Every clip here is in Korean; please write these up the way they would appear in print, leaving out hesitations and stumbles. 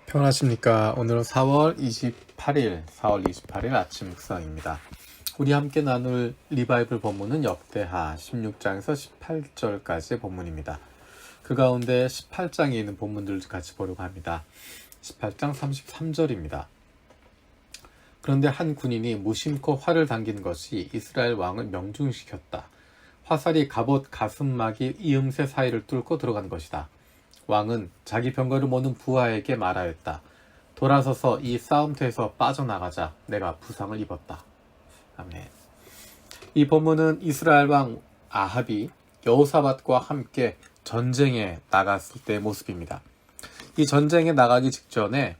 평안하십니까? 오늘은 4월 28일 아침 묵상입니다. 우리 함께 나눌 리바이블 본문은 역대하 16장에서 18절까지의 본문입니다. 그 가운데 18장에 있는 본문들을 같이 보려고 합니다. 18장 33절입니다. 그런데 한 군인이 무심코 활을 당긴 것이 이스라엘 왕을 명중시켰다. 화살이 갑옷 가슴막이 이음새 사이를 뚫고 들어간 것이다. 왕은 자기 병거를 모는 부하에게 말하였다. 돌아서서 이 싸움터에서 빠져나가자. 내가 부상을 입었다. 아멘. 이 본문은 이스라엘 왕 아합이 여호사밧과 함께 전쟁에 나갔을 때의 모습입니다. 이 전쟁에 나가기 직전에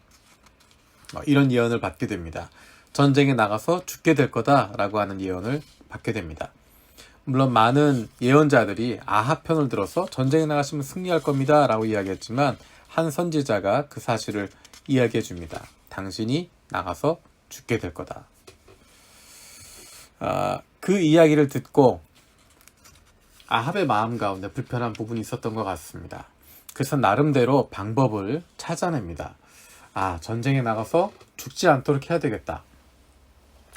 이런 예언을 받게 됩니다. 전쟁에 나가서 죽게 될 거다라고 하는 예언을 받게 됩니다. 물론 많은 예언자들이 아합 편을 들어서 전쟁에 나가시면 승리할 겁니다 라고 이야기했지만 한 선지자가 그 사실을 이야기해 줍니다. 당신이 나가서 죽게 될 거다. 그 이야기를 듣고 아합의 마음 가운데 불편한 부분이 있었던 것 같습니다. 그래서 나름대로 방법을 찾아냅니다. 전쟁에 나가서 죽지 않도록 해야 되겠다.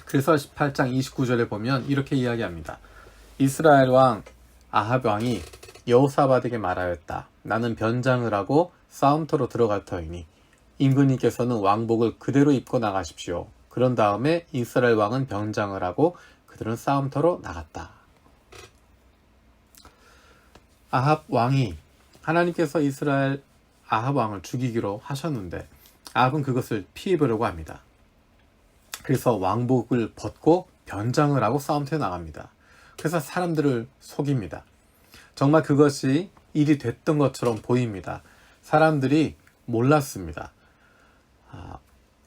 그래서 18장 29절에 보면 이렇게 이야기합니다. 이스라엘 왕 아합 왕이 여호사밧에게 말하였다. 나는 변장을 하고 싸움터로 들어갈 터이니 임금님께서는 왕복을 그대로 입고 나가십시오. 그런 다음에 이스라엘 왕은 변장을 하고 그들은 싸움터로 나갔다. 아합 왕이 하나님께서 이스라엘 아합 왕을 죽이기로 하셨는데 아합은 그것을 피해보려고 합니다. 그래서 왕복을 벗고 변장을 하고 싸움터에 나갑니다. 그래서 사람들을 속입니다. 정말 그것이 일이 됐던 것처럼 보입니다. 사람들이 몰랐습니다.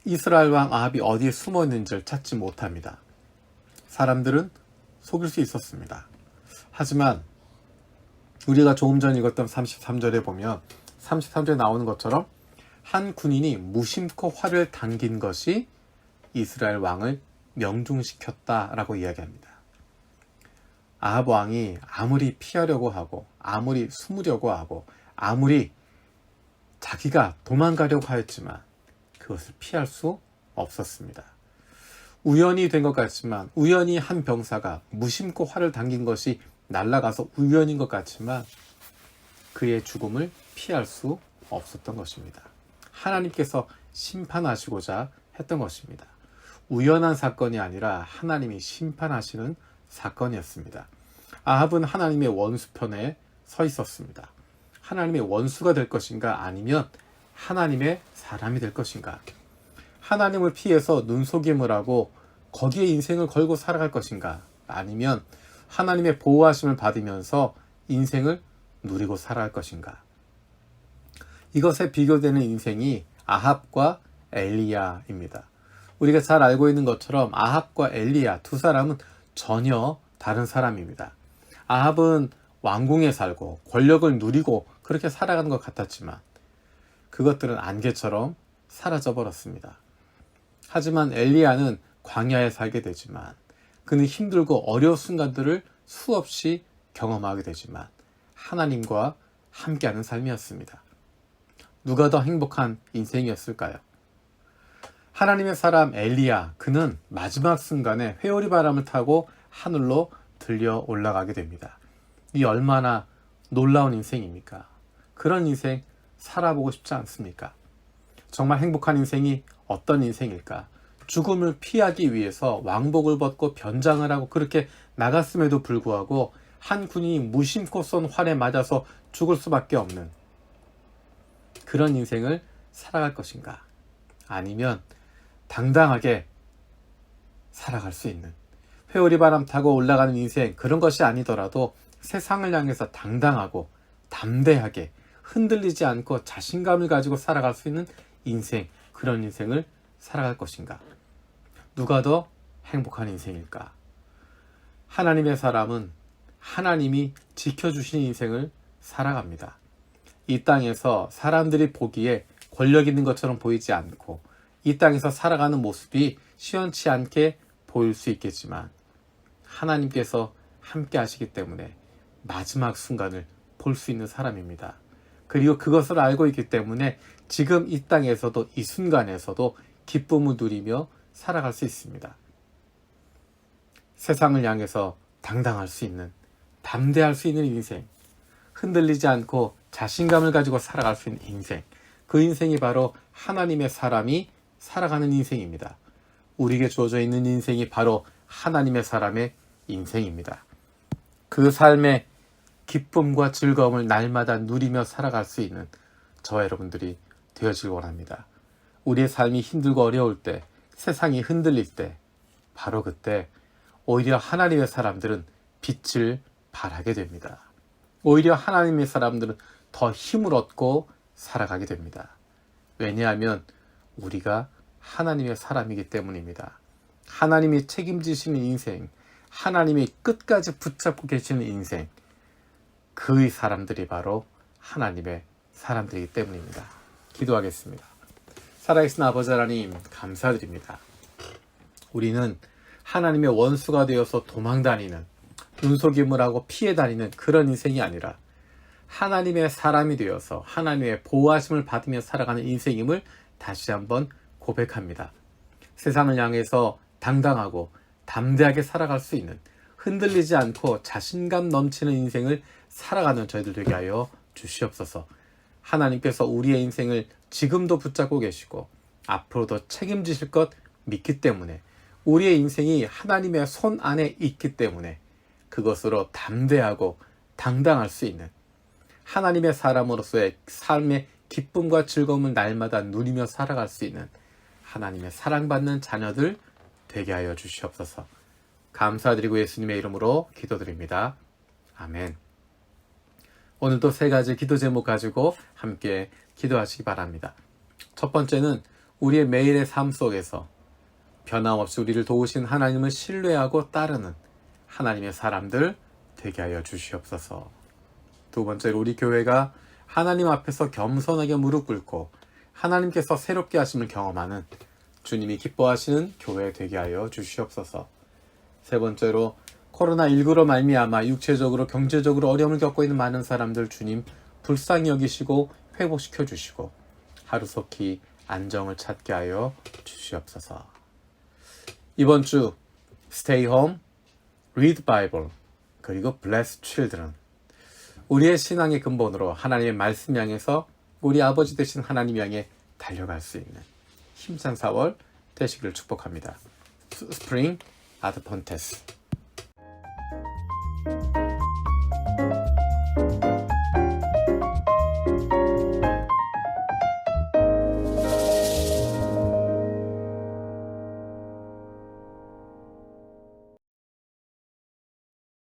이스라엘 왕 아합이 어디에 숨어 있는지를 찾지 못합니다. 사람들은 속일 수 있었습니다. 하지만 우리가 조금 전 읽었던 33절에 보면 33절에 나오는 것처럼 한 군인이 무심코 활을 당긴 것이 이스라엘 왕을 명중시켰다라고 이야기합니다. 아합 왕이 아무리 피하려고 하고 아무리 숨으려고 하고 아무리 자기가 도망가려고 하였지만 그것을 피할 수 없었습니다. 우연이 된 것 같지만 우연히 한 병사가 무심코 활을 당긴 것이 날아가서 우연인 것 같지만 그의 죽음을 피할 수 없었던 것입니다. 하나님께서 심판하시고자 했던 것입니다. 우연한 사건이 아니라 하나님이 심판하시는 사건이었습니다. 아합은 하나님의 원수편에 서 있었습니다. 하나님의 원수가 될 것인가 아니면 하나님의 사람이 될 것인가. 하나님을 피해서 눈속임을 하고 거기에 인생을 걸고 살아갈 것인가 아니면 하나님의 보호하심을 받으면서 인생을 누리고 살아갈 것인가. 이것에 비교되는 인생이 아합과 엘리야입니다. 우리가 잘 알고 있는 것처럼 아합과 엘리야 두 사람은 전혀 다른 사람입니다. 아합은 왕궁에 살고 권력을 누리고 그렇게 살아가는 것 같았지만 그것들은 안개처럼 사라져 버렸습니다. 하지만 엘리야는 광야에 살게 되지만 그는 힘들고 어려운 순간들을 수없이 경험하게 되지만 하나님과 함께하는 삶이었습니다. 누가 더 행복한 인생이었을까요? 하나님의 사람 엘리야, 그는 마지막 순간에 회오리 바람을 타고 하늘로 들려 올라가게 됩니다. 이 얼마나 놀라운 인생입니까? 그런 인생 살아보고 싶지 않습니까? 정말 행복한 인생이 어떤 인생일까? 죽음을 피하기 위해서 왕복을 벗고 변장을 하고 그렇게 나갔음에도 불구하고 한 군인이 무심코 쏜 활에 맞아서 죽을 수밖에 없는 그런 인생을 살아갈 것인가? 아니면 당당하게 살아갈 수 있는 회오리 바람 타고 올라가는 인생, 그런 것이 아니더라도 세상을 향해서 당당하고 담대하게 흔들리지 않고 자신감을 가지고 살아갈 수 있는 인생, 그런 인생을 살아갈 것인가? 누가 더 행복한 인생일까? 하나님의 사람은 하나님이 지켜주신 인생을 살아갑니다. 이 땅에서 사람들이 보기에 권력 있는 것처럼 보이지 않고 이 땅에서 살아가는 모습이 시원치 않게 보일 수 있겠지만 하나님께서 함께 하시기 때문에 마지막 순간을 볼 수 있는 사람입니다. 그리고 그것을 알고 있기 때문에 지금 이 땅에서도 이 순간에서도 기쁨을 누리며 살아갈 수 있습니다. 세상을 향해서 당당할 수 있는, 담대할 수 있는 인생, 흔들리지 않고 자신감을 가지고 살아갈 수 있는 인생, 그 인생이 바로 하나님의 사람이 살아가는 인생입니다. 우리에게 주어져 있는 인생이 바로 하나님의 사람의 인생입니다. 그 삶의 기쁨과 즐거움을 날마다 누리며 살아갈 수 있는 저와 여러분들이 되어지길 원합니다. 우리의 삶이 힘들고 어려울 때, 세상이 흔들릴 때, 바로 그때 오히려 하나님의 사람들은 빛을 발하게 됩니다. 오히려 하나님의 사람들은 더 힘을 얻고 살아가게 됩니다. 왜냐하면 우리가 하나님의 사람이기 때문입니다. 하나님이 책임지시는 인생, 하나님이 끝까지 붙잡고 계시는 인생, 그 사람들이 바로 하나님의 사람들이기 때문입니다. 기도하겠습니다. 살아계신 아버지 하나님, 감사드립니다. 우리는 하나님의 원수가 되어서 도망다니는, 눈속임을 하고 피해 다니는 그런 인생이 아니라 하나님의 사람이 되어서 하나님의 보호하심을 받으며 살아가는 인생임을 다시 한번 고백합니다. 세상을 향해서 당당하고 담대하게 살아갈 수 있는, 흔들리지 않고 자신감 넘치는 인생을 살아가는 저희들 되게 하여 주시옵소서. 하나님께서 우리의 인생을 지금도 붙잡고 계시고 앞으로도 책임지실 것 믿기 때문에, 우리의 인생이 하나님의 손 안에 있기 때문에 그것으로 담대하고 당당할 수 있는, 하나님의 사람으로서의 삶의 기쁨과 즐거움을 날마다 누리며 살아갈 수 있는 하나님의 사랑받는 자녀들 되게 하여 주시옵소서. 감사드리고 예수님의 이름으로 기도드립니다. 아멘. 오늘도 세 가지 기도 제목 가지고 함께 기도하시기 바랍니다. 첫 번째는 우리의 매일의 삶 속에서 변함없이 우리를 도우신 하나님을 신뢰하고 따르는 하나님의 사람들 되게 하여 주시옵소서. 두 번째로 우리 교회가 하나님 앞에서 겸손하게 무릎 꿇고 하나님께서 새롭게 하심을 경험하는, 주님이 기뻐하시는 교회 되게 하여 주시옵소서. 세 번째로 코로나19로 말미암아 육체적으로 경제적으로 어려움을 겪고 있는 많은 사람들 주님 불쌍히 여기시고 회복시켜 주시고 하루속히 안정을 찾게 하여 주시옵소서. 이번 주 Stay Home, Read Bible, 그리고 Bless Children, 우리의 신앙의 근본으로 하나님의 말씀 향해서 우리 아버지 되신 하나님 향해 달려갈 수 있는 힘찬 4월 되시기를 축복합니다. Spring Adventist.